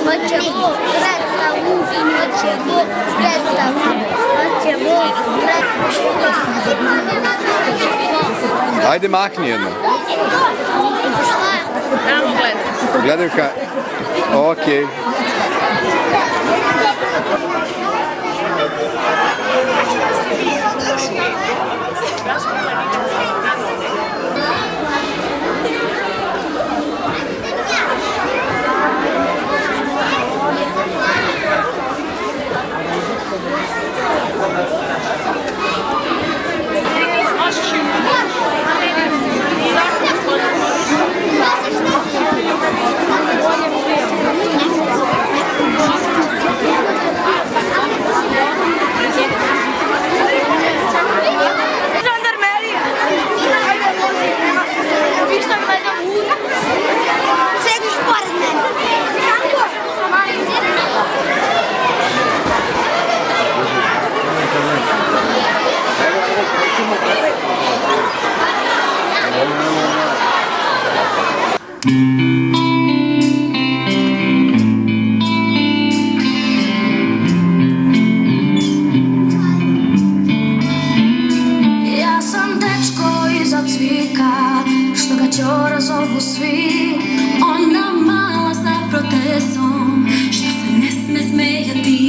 Hoćemo predstavu, hoćemo predstavu, hoćemo predstavu. Ajde, mahni jedno. Tamo gledam. Gledam ka... Okej. Ja sam dečko iza cvika, što ga ćora zovu svi. Ona mala sa protesom, što se ne sme smejati.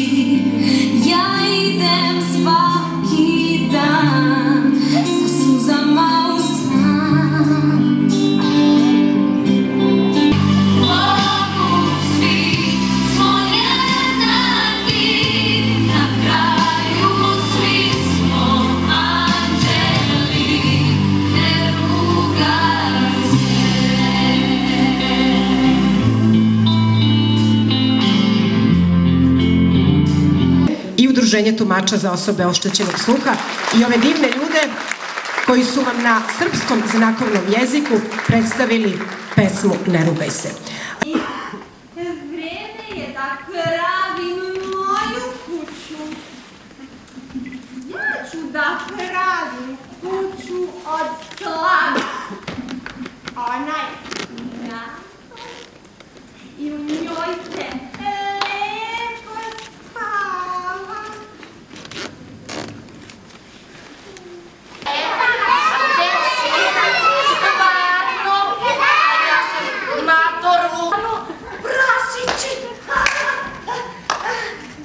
Ja idem svaki dan sa suzama u san. Mogu svi smo jednaki, na kraju svi smo anđeli, ne rugaj se. I Udruženje tumača za osobe oštećenog sluha i ove divne ljude koji su vam na srpskom znakovnom jeziku predstavili pesmu Ne rugaj se. Vreme je da pravim moju kuću. Ja ću da pravim kuću od slama. Ona je fina i u njoj se lepo spava. Prasići!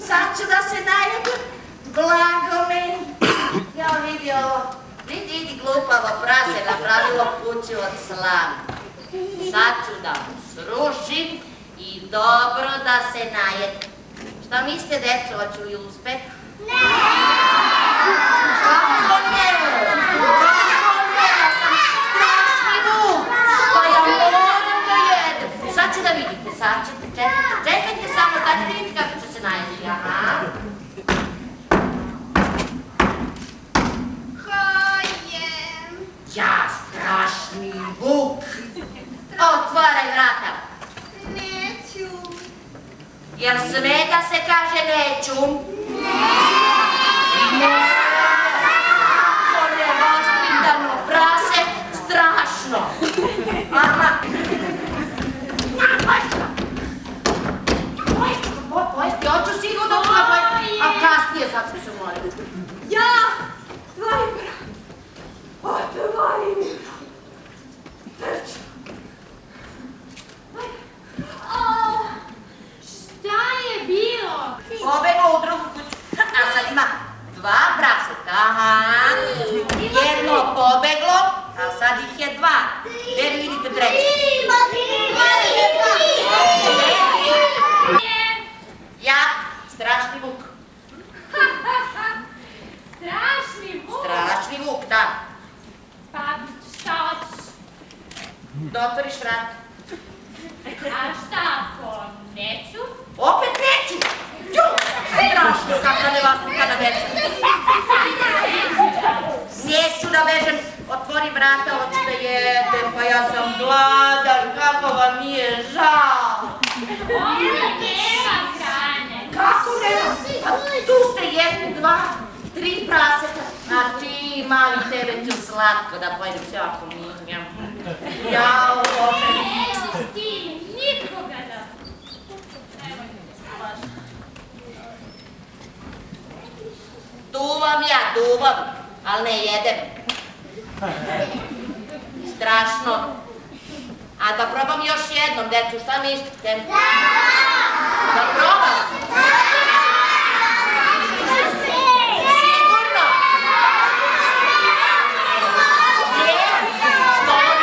Sad ću da se najedu, blago meni. Ja vidi ovo, vidi glupavo prase napravilo kuću od slama. Sad ću da mu srušim i dobro da se najede. Šta mislite, deco, hoću li uspeti? Ne! Kako ne? Kako ne? Ja sam strašni vuk, pa ja moram da jedem. Sad će da vidite, sad ćete, čekajte samo, sad ćete vidjeti kako ću se najeti. Aha. Ja, strašni vuk! Otvaraj vrata! Neću. Jel sme da se kaže neću? Ne! Ako ne vaspitano prase, strašno! Aha! Pojesti, hoću sigurno da pojesti, a kasnije sad ću se molim. Ja, tvoj brat, otvari mi brat. Trču. Šta je bilo? Pobeglo u drugu kuću, a sad ima dva praseta, aha. Jedno pobeglo, a sad ih je dva. Gde vi vidite treći? Ja, strašni vuk. Strašni vuk? Strašni vuk, da. Pa šta hoćeš? Da otvoriš vrat. A šta ako neću? Opet neću! Ju! Strašno, kakva nevaspitana deca. Neću da bežem, otvori vrata, hoću da jedem, pa ja sam gladan, kako vam nije žao. Ovdje nema hrane. Kako nema? Pa tu ste jedni, dva, tri praseta, a ti, mali, tebe ću slatko da pojedem sve ako minjam. Jao, Bože. Nema ti nikoga da... Evo duvam ja, duvam, ali ne jedem. Strašno. A da probam još jednom, decu, šta mislite? Da probam? Sigurno? Što je?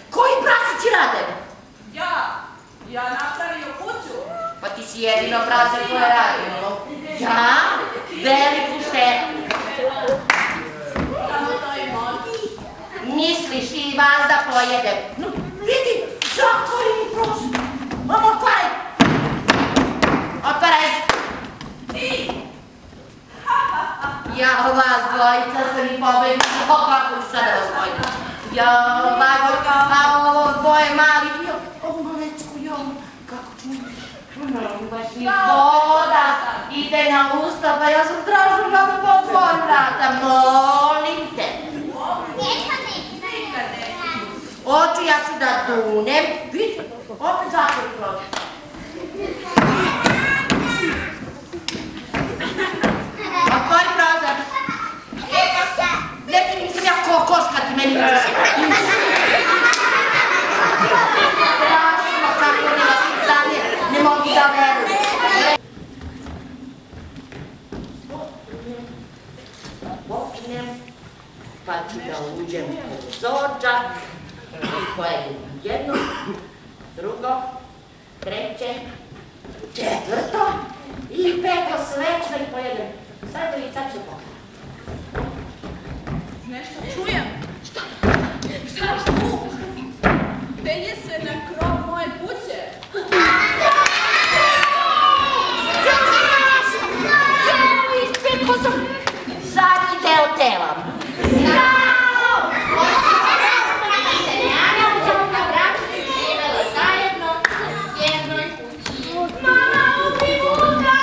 Koji prasići rade? Ja napravio kuću. Pa ti si jedino prase koje radio. Ja? Veliku štetu. Samo to i može. Misliš i vas da pojedem? No, vidi, zatvori mi prozor. Mamo, otvaraj! Otvaraj! Ja, vas dvojica ste mi pobegli. O, kako ću sada vas pojeti? Ja, ovo dvoje mali. Ovo malecku, kako ću mi... Baš mi voda ide na usta, pa ja sam tražila da potvorim vrata. Molim te. Oči ja ću da dunem. Vidi, opet zatvori prozor. Otvori prozor. Ne, nisam ja kokoška, ti meni vidiš. Strašno kako ne vas stane, ne mogu da verujem. Pokinem, pa ću da uđem u zorđak i pojedem jedno, drugo, treće, četvrto i peto svečno i pojedem. Sad ću pokrenuti. Nešto čujem. Šta? Penje se na krov moje kuće. Ispeko sam zadnji deo tela. Zajedno u jednoj kući. Mama, ubi Vuka!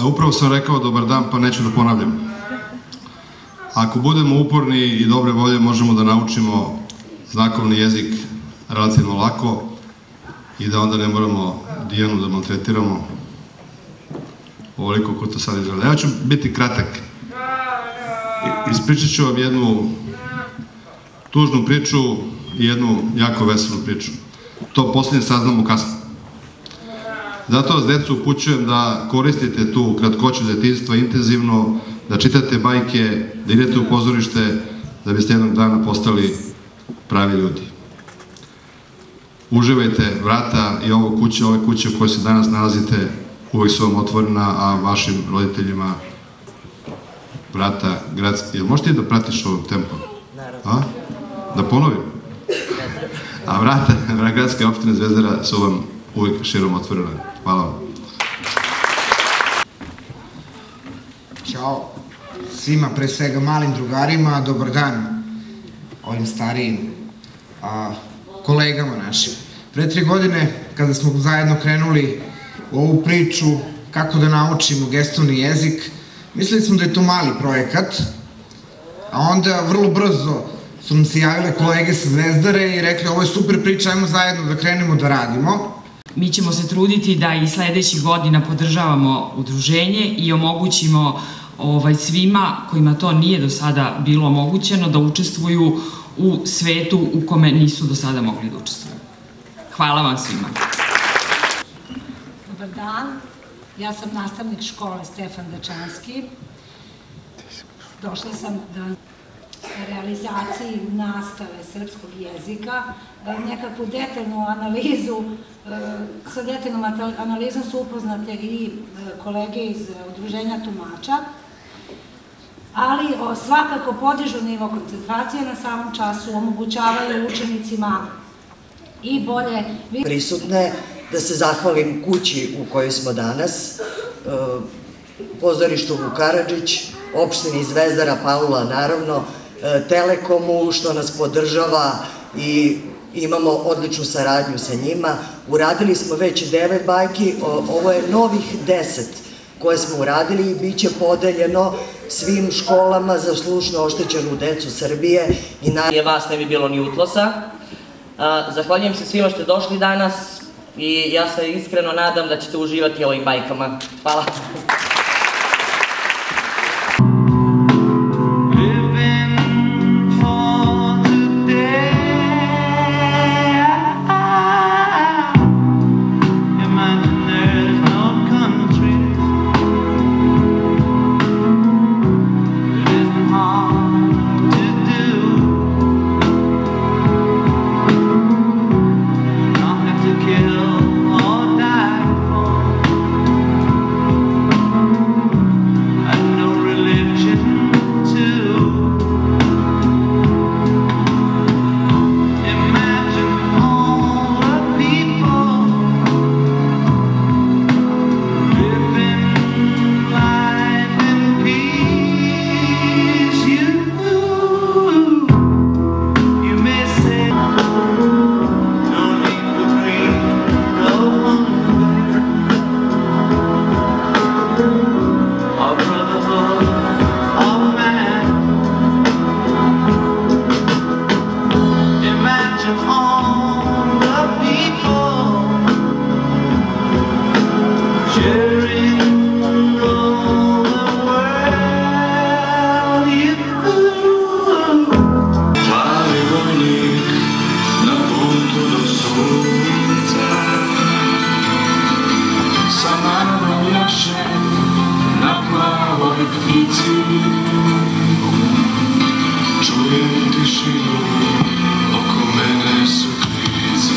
Upravo sam rekao dobar dan, pa neću da ponavljam. Ako budemo uporni i dobre volje, možemo da naučimo znakovni jezik relativno lako i da onda ne moramo Dijanu da maltretiramo ovoliko ko to sad izgleda. Ja ću biti kratak. Ispričat ću vam jednu tužnu priču i jednu jako veselu priču. To posljednje saznamo kasno. Zato vas, decu, upućujem da koristite tu kratkoću detinjstva intenzivno, da čitate bajke, da idete u pozorište, da biste jednog dana postali pravi ljudi. Uživajte, vrata i ove kuće u kojoj se danas nalazite, uvijek su vam otvorena, a vašim roditeljima vrata gradske... Možete i da pratiš ovog tempom? Naravno. Da ponovim? A vrata gradske opštine Zvezdara su vam uvijek širom otvorena. Hvala vam. Ćao svima, pre svega malim drugarima, dobar dan ovim starijim kolegama našim. Pre 3 godine, kada smo zajedno krenuli u ovu priču kako da naučimo gestovni jezik, mislili smo da je to mali projekat, a onda vrlo brzo su nam se javile kolege sa Zvezdare i rekli ovo je super priča, ajmo zajedno da krenemo da radimo. Mi ćemo se truditi da i sledećih godina podržavamo udruženje i omogućimo svima kojima to nije do sada bilo omogućeno da učestvuju u svetu u kome nisu do sada mogli da učestvuju. Hvala vam svima. Dobar dan, ja sam nastavnik škole Stefan Dečanski. Došla sam da realizaciji nastave srpskog jezika, nekakvu detaljnu analizu, sa detaljnom analizom su upoznate i kolege iz Udruženja tumača, ali svakako podižu nivo koncentracije na samom času, omogućavaju učenicima i bolje... Prisutne, da se zahvalim kući u kojoj smo danas, pozorištu Vuk Karadžić, opštini Zvezdara, Palula naravno, Telekomu što nas podržava i imamo odličnu saradnju sa njima. Uradili smo već 9 bajki, ovo je novih 10 koje smo uradili i bit će podeljeno svim školama za slušno oštećenu decu Srbije. I vas ne bi bilo ni utlosa. Zahvaljujem se svima što ste došli danas i ja se iskreno nadam da ćete uživati ovim bajkama. Hvala. Čujem tišinu, oko mene su klici.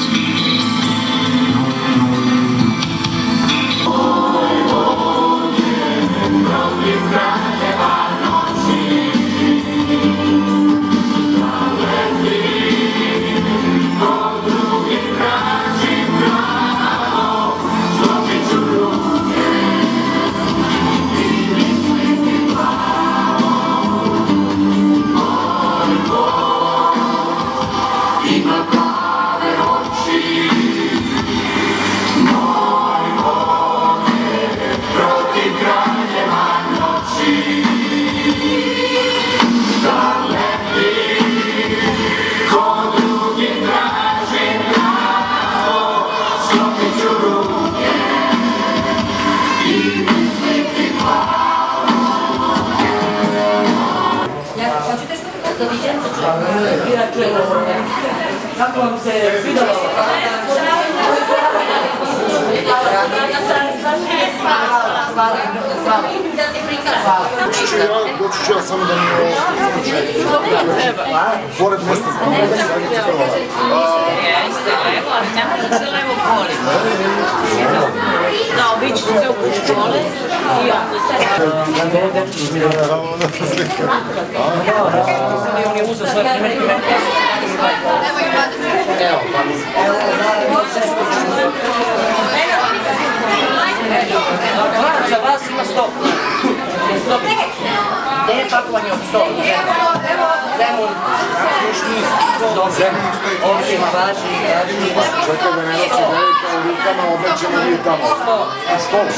Moj ovdje, protiv kraljeva noći, naleti, ko drugi tražim pravo, slomit ću ruke i misliti plavo. Ima plave oči, moj vode, protiv kraljeva noći. Da leti, ko drugi tražim pravo, sklopit ću ruke i misliti plavo. Kako vam se svidalo? Doći ću ja samo da mi pored mesta da, obići se u škole i on je uzeo svoje primjerke. Za vas ima 100. Gde je pakovanje od 100? Zemun. Ovdje važi. Čekaj da ne nosi velika u rukama, obećemo mi tamo. U školu.